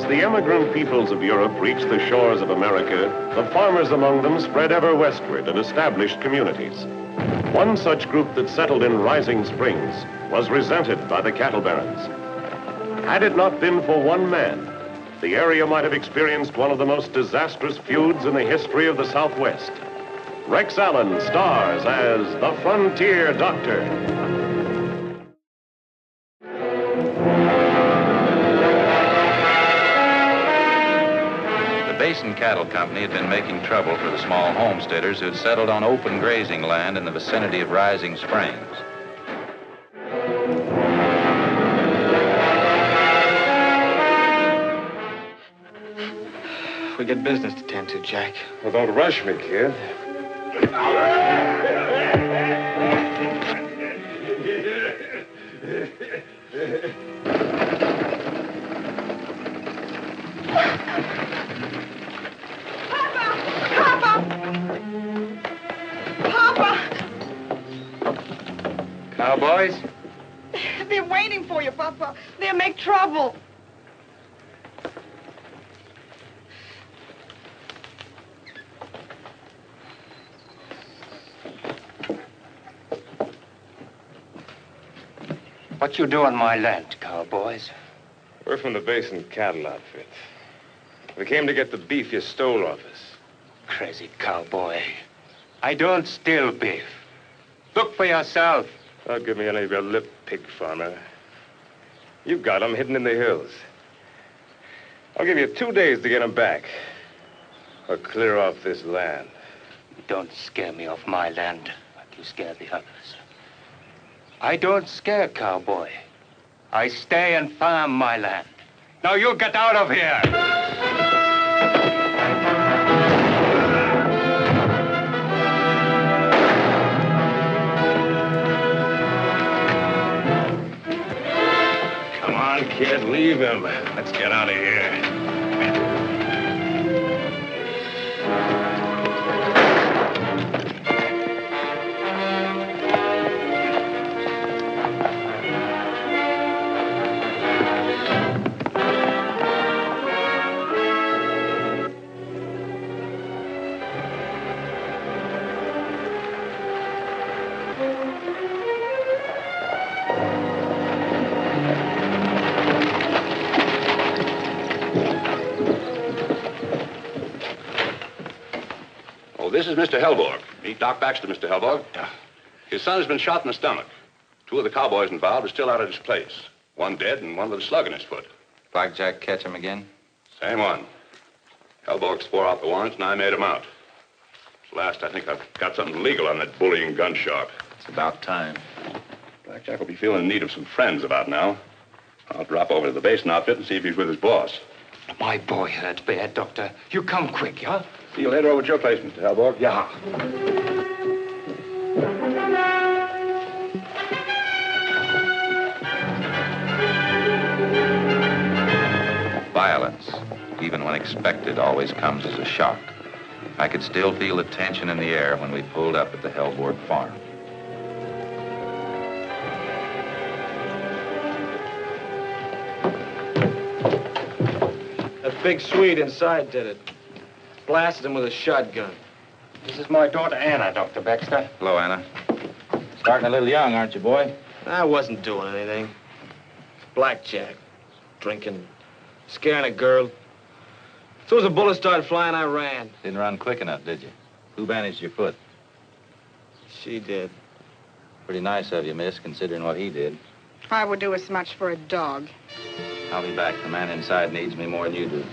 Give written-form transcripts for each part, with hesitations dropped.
the immigrant peoples of Europe reached the shores of America, the farmers among them spread ever westward and established communities. One such group that settled in Rising Springs was resented by the cattle barons. Had it not been for one man, the area might have experienced one of the most disastrous feuds in the history of the Southwest. Rex Allen stars as the Frontier Doctor. The Basin Cattle Company had been making trouble for the small homesteaders who had settled on open grazing land in the vicinity of Rising Springs. We got business to tend to, Jack. Well, don't rush me, kid. Cowboys? They're waiting for you, Papa. They'll make trouble. What you do on my land, cowboys? We're from the Basin Cattle Outfit. We came to get the beef you stole off us. Crazy cowboy. I don't steal beef. Look for yourself. Don't give me any of your lip, pig farmer. You got 'em hidden in the hills. I'll give you 2 days to get 'em back. Or clear off this land. Don't scare me off my land like you scare the others. I don't scare, cowboy. I stay and farm my land. Now you get out of here! Come on, kid, leave him. Let's get out of here. This is Mr. Hellborg. Meet Doc Baxter, Mr. Hellborg. His son has been shot in the stomach. 2 of the cowboys involved are still out at his place. One dead and one with a slug in his foot. Blackjack catch him again? Same one. Hellborg swore out the warrants and I made him out. At last, I think I've got something legal on that bullying gun shop. It's about time. Blackjack will be feeling in need of some friends about now. I'll drop over to the Basin outfit and see if he's with his boss. My boy hurts bad, Doctor. You come quick, huh? See you later over at your place, Mr. Hellborg. Yeah. Violence, even when expected, always comes as a shock. I could still feel the tension in the air when we pulled up at the Hellborg farm. That big Swede inside did it. Blasted him with a shotgun. This is my daughter, Anna, Dr. Baxter. Hello, Anna. Starting a little young, aren't you, boy? I wasn't doing anything. Blackjack. Drinking. Scaring a girl. As soon as the bullets started flying, I ran. Didn't run quick enough, did you? Who bandaged your foot? She did. Pretty nice of you, miss, considering what he did. I would do as much for a dog. I'll be back. The man inside needs me more than you do.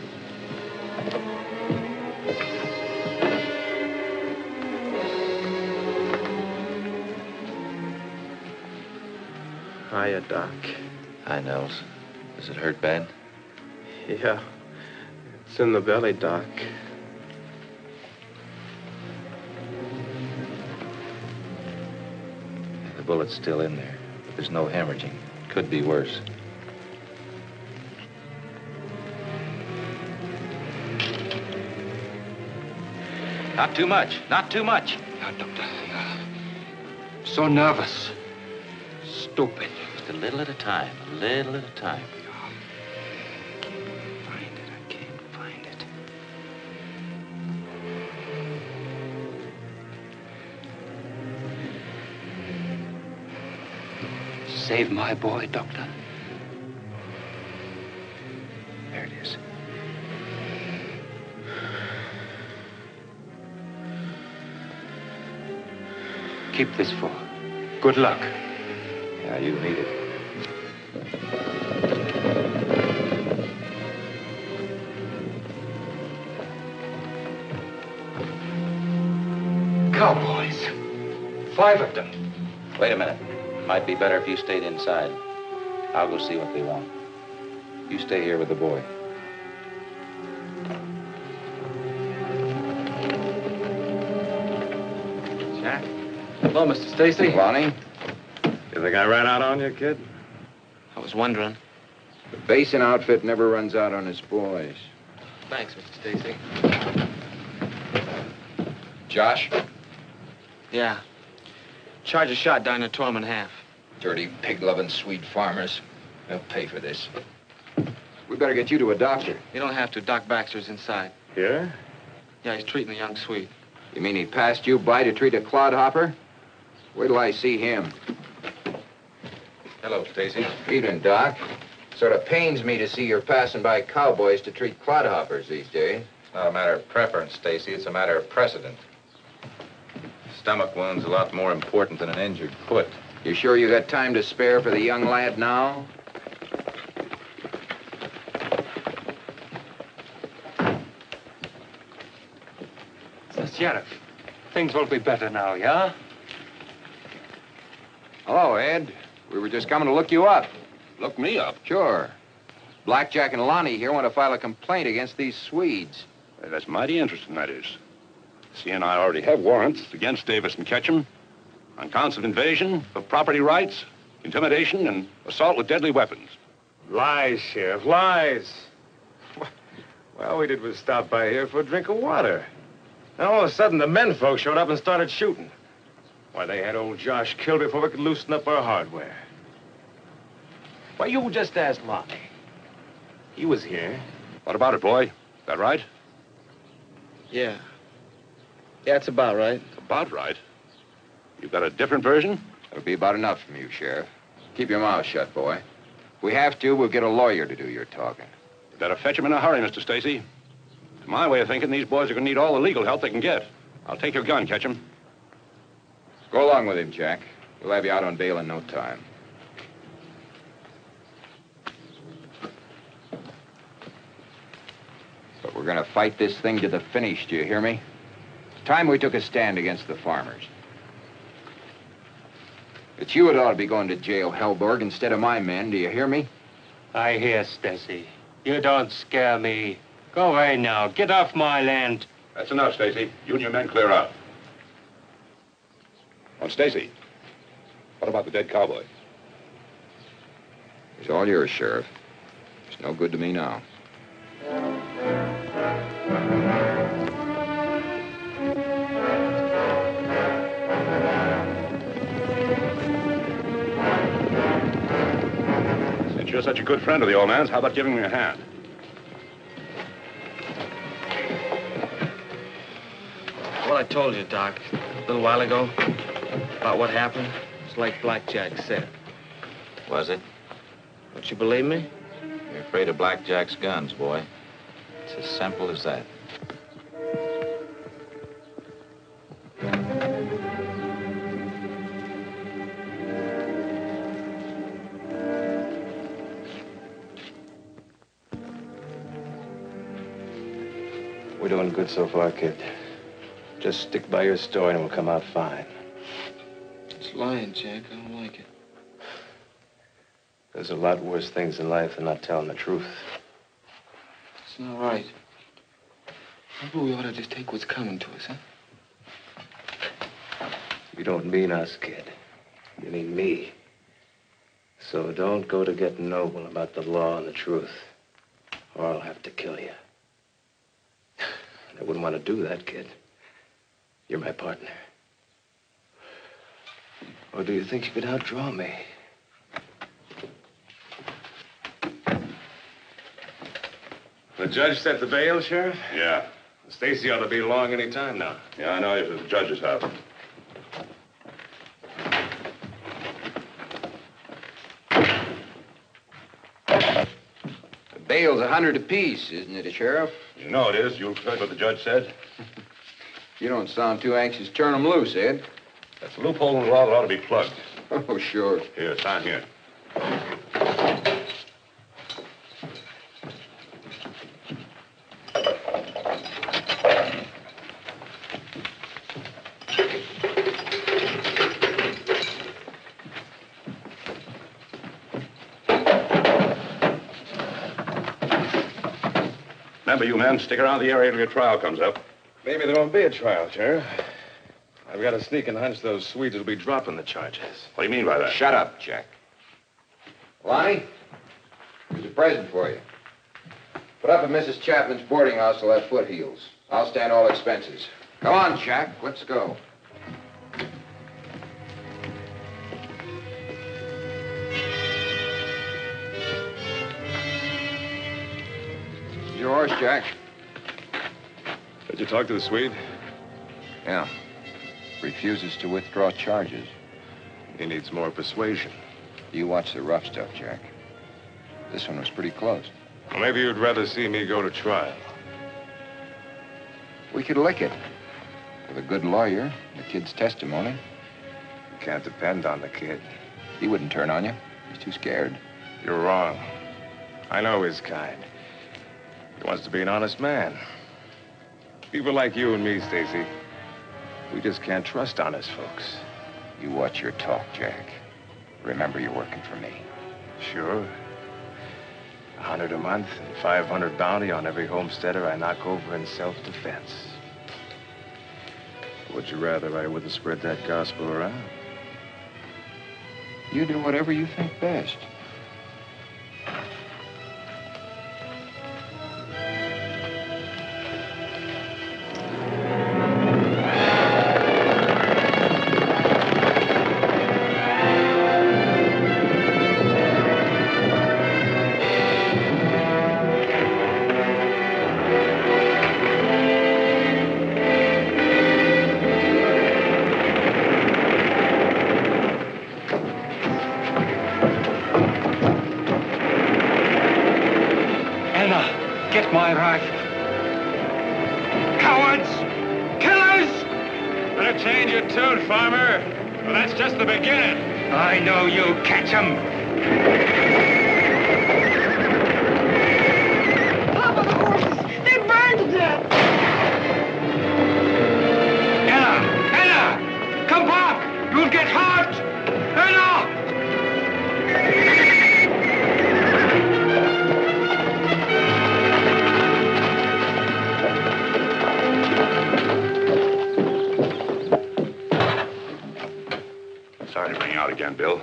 Hiya, Doc. Hi, Nels. Does it hurt bad? Yeah. It's in the belly, Doc. The bullet's still in there. There's no hemorrhaging. Could be worse. Not too much. Not too much. Yeah, Doctor. Yeah. So nervous. Stupid. Just a little at a time. A little at a time. Find it. save my boy, Doctor? There it is. Keep this for good luck. Yeah, you need it. Cowboys. 5 of them. Wait a minute. Might be better if you stayed inside. I'll go see what they want. You stay here with the boy. Jack? Hello, Mr. Stacy. Lonnie? You think I ran out on you, kid? I was wondering. The Basin outfit never runs out on its boys. Thanks, Mr. Stacy. Josh? Yeah. Charge a shot down and tore him in half. Dirty, pig-loving, sweet farmers. They'll pay for this. We better get you to a doctor. You don't have to. Doc Baxter's inside. Yeah? Yeah, he's treating the young Swede. You mean he passed you by to treat a clodhopper? Wait till I see him. Hello, Stacy. Evening, Doc. Sort of pains me to see you're passing by cowboys to treat clodhoppers these days. It's not a matter of preference, Stacy. It's a matter of precedent. Stomach wound's a lot more important than an injured foot. You sure you got time to spare for the young lad now? Sheriff, things will be better now, yeah? Hello, Ed. We were just coming to look you up. Look me up. Sure. Blackjack and Lonnie here want to file a complaint against these Swedes. That's mighty interesting, that is. See, and I already have warrants against Davis and Ketchum on counts of invasion of property rights, intimidation, and assault with deadly weapons. Lies, Sheriff, lies. Well, all we did was stop by here for a drink of water. And all of a sudden, the men folks showed up and started shooting. Why, they had old Josh killed before we could loosen up our hardware. Why, you just ask Lonnie. He was here. What about it, boy? Is that right? Yeah. Yeah, it's about right. About right. You've got a different version? That'll be about enough from you, Sheriff. Keep your mouth shut, boy. If we have to, we'll get a lawyer to do your talking. You better fetch him in a hurry, Mr. Stacy. To my way of thinking, these boys are going to need all the legal help they can get. I'll take your gun, Ketchum. Go along with him, Jack. We'll have you out on bail in no time. But we're going to fight this thing to the finish, do you hear me? It's time we took a stand against the farmers. It's you that ought to be going to jail, Hellborg, instead of my men, do you hear me? I hear, Stacy. You don't scare me. Go away now. Get off my land. That's enough, Stacy. You and your men clear out. Oh, Stacy, what about the dead cowboy? It's all yours, Sheriff. It's no good to me now. Since you're such a good friend of the old man's, how about giving me a hand? Well, I told you, Doc, a little while ago, about what happened. It's like Blackjack said. Was it? Don't you believe me? You're afraid of Blackjack's guns, boy. It's as simple as that. We're doing good so far, kid. Just stick by your story and we'll come out fine. It's lying, Jack. I don't like it. There's a lot worse things in life than not telling the truth. It's not right. Maybe we ought to just take what's coming to us, huh? You don't mean us, kid. You mean me. So don't go to get noble about the law and the truth, or I'll have to kill you. I wouldn't want to do that, kid. You're my partner. Or do you think you could outdraw me? The judge set the bail, Sheriff? Yeah. Stacy ought to be along any time now. Yeah, I know. It's at the judge's house. Bail's 100 apiece, isn't it, Sheriff? You know it is. You've heard what the judge said. You don't sound too anxious to turn them loose, Ed. That's a loophole in the law that ought to be plugged. Oh, sure. Here, sign here. Remember, you men, stick around the area till your trial comes up. Maybe there won't be a trial, Sheriff. I've got a sneaking hunch those Swedes will be dropping the charges. What do you mean by that? Shut up, Jack. Lonnie, here's a present for you. Put up at Mrs. Chapman's boarding house till that foothills. I'll stand all expenses. Come on, Jack. Let's go. Your horse, Jack. Did you talk to the Swede? Yeah. Refuses to withdraw charges. He needs more persuasion. You watch the rough stuff, Jack. This one was pretty close. Well, maybe you'd rather see me go to trial. We could lick it. With a good lawyer, the kid's testimony. You can't depend on the kid. He wouldn't turn on you. He's too scared. You're wrong. I know his kind. He wants to be an honest man. People like you and me, Stacy, we just can't trust honest folks. You watch your talk, Jack. Remember, you're working for me. Sure. 100 a month and 500 bounty on every homesteader I knock over in self-defense. Would you rather I wouldn't spread that gospel around? You do whatever you think best. Get my rifle. Cowards! Killers! Better change your tune, farmer. Well, that's just the beginning. I know you. Catch 'em. Papa, the horses! They burned to death! Ella! Come back! You'll get hurt! Ella! Sorry to bring you out again, Bill.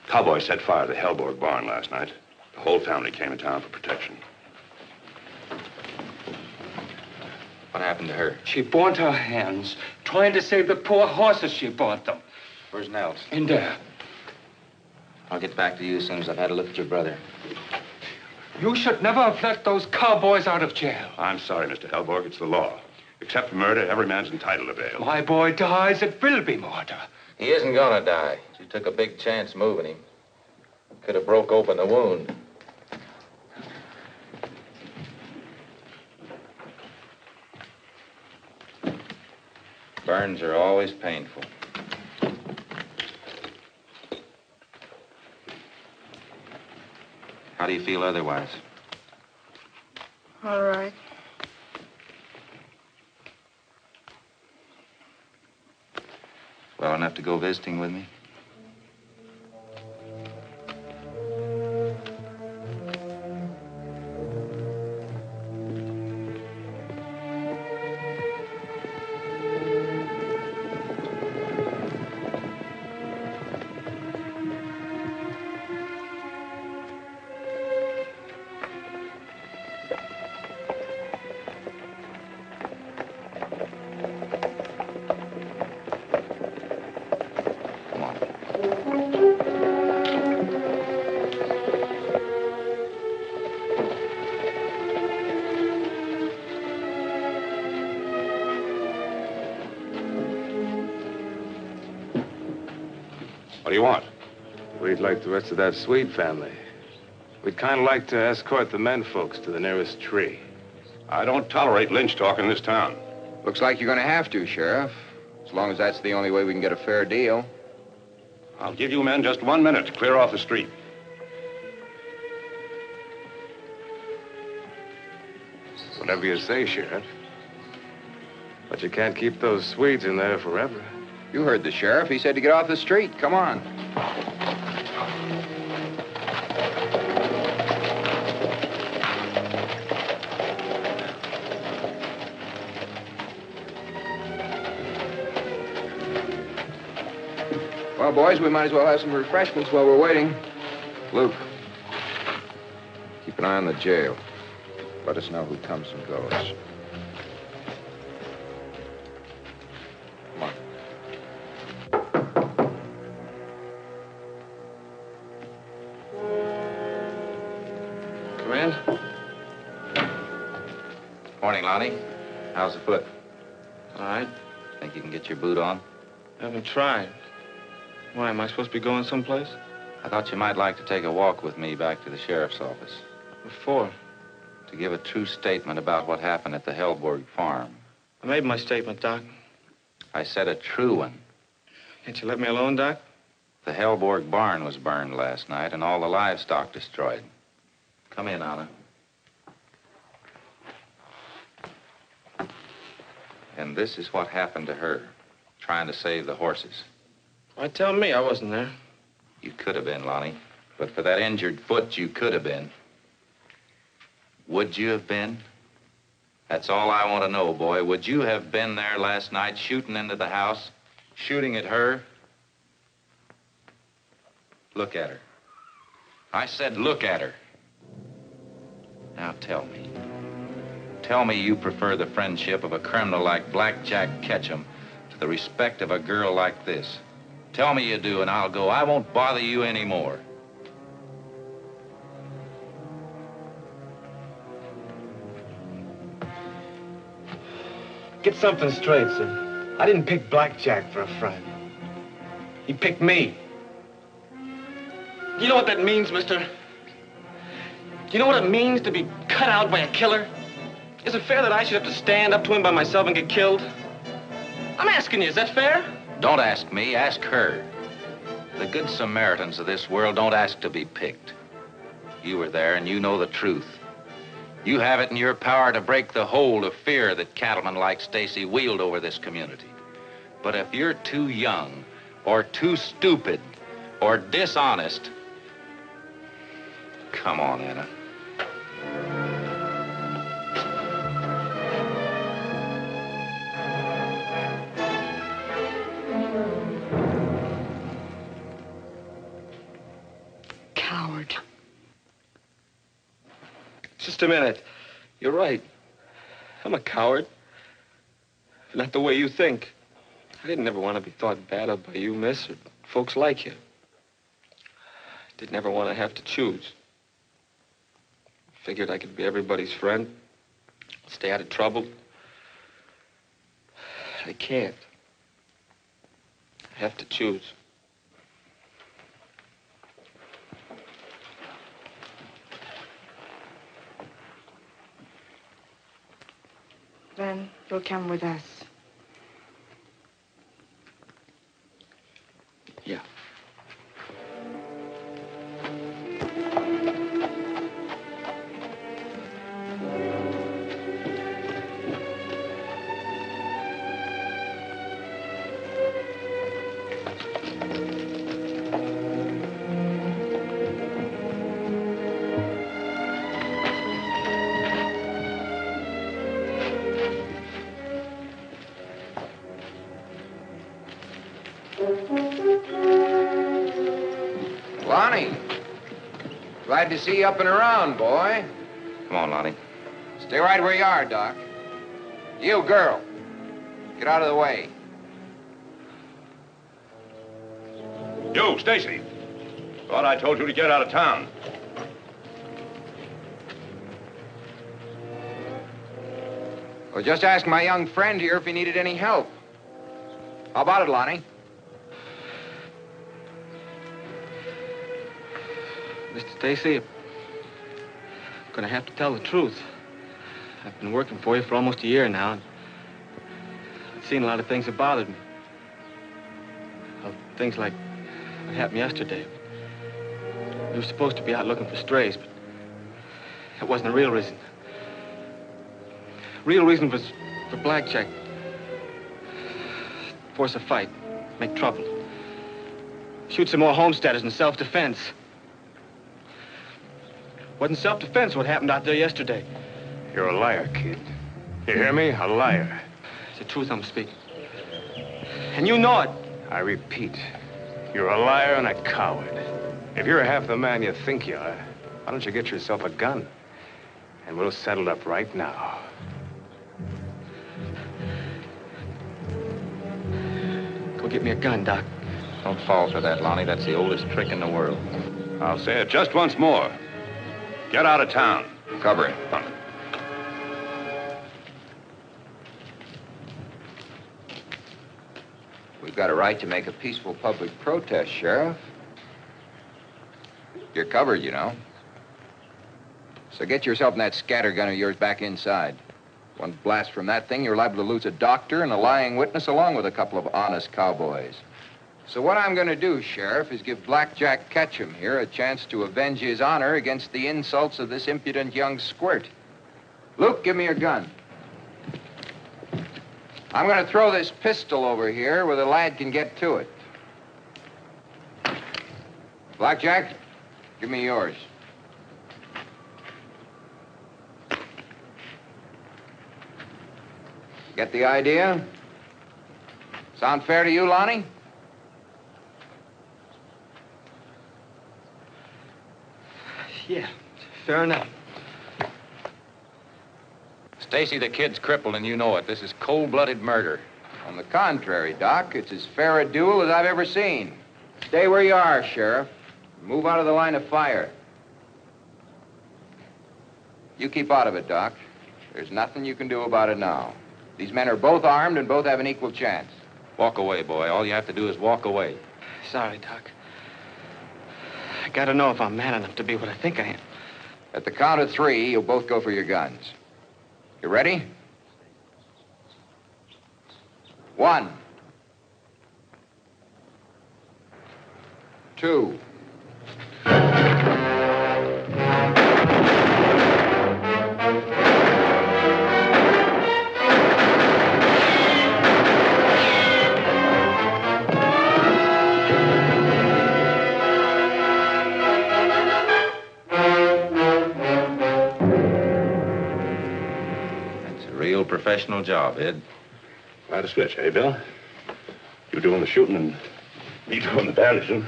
Cowboy set fire to the Hellborg barn last night. The whole family came in town for protection. What happened to her? She burnt her hands, trying to save the poor horses she bought them. Where's Nels? In there. I'll get back to you as soon as I've had a look at your brother. You should never have let those cowboys out of jail. I'm sorry, Mr. Hellborg. It's the law. Except for murder, every man's entitled to bail. My boy dies, it will be murder. He isn't gonna die. She took a big chance moving him. Could have broke open the wound. Burns are always painful. How do you feel otherwise? All right. Well enough to go visiting with me? What do you want? We'd like the rest of that Swede family. We'd kind of like to escort the men folks to the nearest tree. I don't tolerate lynch talk in this town. Looks like you're going to have to, Sheriff. As long as that's the only way we can get a fair deal. I'll give you men just 1 minute to clear off the street. Whatever you say, Sheriff. But you can't keep those Swedes in there forever. You heard the sheriff. He said to get off the street. Come on. Well, boys, we might as well have some refreshments while we're waiting. Luke, keep an eye on the jail. Let us know who comes and goes. Come on. Come in. Morning, Lonnie. How's the foot? All right. Think you can get your boot on? Haven't tried. Why, am I supposed to be going someplace? I thought you might like to take a walk with me back to the sheriff's office. What for? To give a true statement about what happened at the Hellborg farm. I made my statement, Doc. I said a true one. Can't you let me alone, Doc? The Hellborg barn was burned last night and all the livestock destroyed. Come in, Anna. And this is what happened to her, trying to save the horses. Why tell me? I wasn't there. You could have been, Lonnie. But for that injured foot, you could have been. Would you have been? That's all I want to know, boy. Would you have been there last night shooting into the house, shooting at her? Look at her. I said look at her. Now tell me. Tell me you prefer the friendship of a criminal like Black Jack Ketchum to the respect of a girl like this. Tell me you do, and I'll go. I won't bother you anymore. Get something straight, sir. I didn't pick Blackjack for a friend. He picked me. You know what that means, mister? You know what it means to be cut out by a killer? Is it fair that I should have to stand up to him by myself and get killed? I'm asking you, is that fair? Don't ask me, ask her. The good Samaritans of this world don't ask to be picked. You were there and you know the truth. You have it in your power to break the hold of fear that cattlemen like Stacy wield over this community. But if you're too young, or too stupid, or dishonest, come on, Anna. Coward. Just a minute. You're right. I'm a coward. Not the way you think. I didn't ever want to be thought bad of by you, miss, or folks like you. I didn't ever want to have to choose. Figured I could be everybody's friend, stay out of trouble. I can't. I have to choose. Then you'll come with us. Yeah. Lonnie, glad to see you up and around, boy. Come on, Lonnie. Stay right where you are, Doc. You, girl, get out of the way. You, Stacy. Thought I told you to get out of town. Well, just ask my young friend here if he needed any help. How about it, Lonnie? Mr. Stacy, gonna have to tell the truth. I've been working for you for almost a year now. I've seen a lot of things that bothered me. Well, things like what happened yesterday. We were supposed to be out looking for strays, but it wasn't the real reason. Real reason was for Blackjack. Force a fight, make trouble. Shoot some more homesteaders in self-defense. Wasn't self-defense what happened out there yesterday. You're a liar, kid. You hear me? A liar. It's the truth I'm speaking. And you know it. I repeat, you're a liar and a coward. If you're half the man you think you are, why don't you get yourself a gun? And we'll settle up right now. Go get me a gun, Doc. Don't fall for that, Lonnie. That's the oldest trick in the world. I'll say it just once more. Get out of town. Cover it. We've got a right to make a peaceful public protest, Sheriff. You're covered, you know. So get yourself and that scattergun of yours back inside. One blast from that thing, you're liable to lose a doctor and a lying witness along with a couple of honest cowboys. So what I'm going to do, Sheriff, is give Blackjack Ketchum here a chance to avenge his honor against the insults of this impudent young squirt. Luke, give me your gun. I'm going to throw this pistol over here where the lad can get to it. Blackjack, give me yours. Get the idea? Sound fair to you, Lonnie? Yeah, fair enough. Stacy, the kid's crippled, and you know it. This is cold-blooded murder. On the contrary, Doc, it's as fair a duel as I've ever seen. Stay where you are, Sheriff. Move out of the line of fire. You keep out of it, Doc. There's nothing you can do about it now. These men are both armed and both have an equal chance. Walk away, boy. All you have to do is walk away. Sorry, Doc. I gotta know if I'm man enough to be what I think I am. At the count of 3, you'll both go for your guns. You ready? 1, 2. Real professional job, Ed. Quite a switch, eh, Bill? You doing the shooting and me doing the bandaging.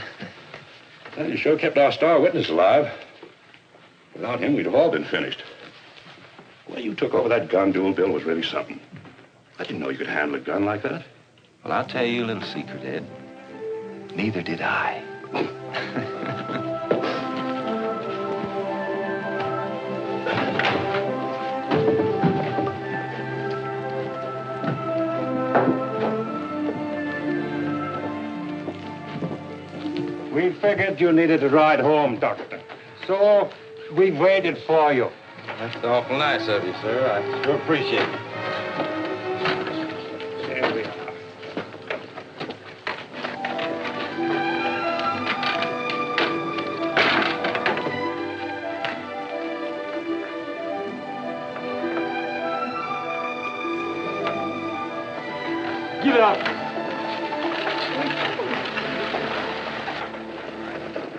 Well, you sure kept our star witness alive. Without him, we'd have all been finished. The way you took over that gun duel, Bill, was really something. I didn't know you could handle a gun like that. Well, I'll tell you a little secret, Ed. Neither did I. We figured you needed a ride home, Doctor. So we waited for you. That's awful nice of you, sir. I sure appreciate it. Here we are. Give it up.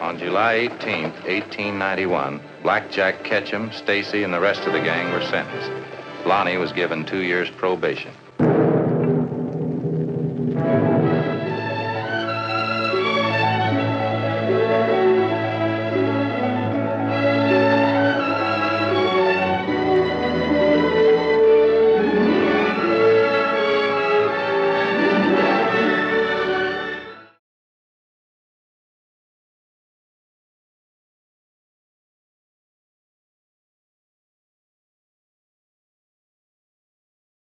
On July 18th, 1891, Blackjack Ketchum, Stacy, and the rest of the gang were sentenced. Lonnie was given 2 years probation.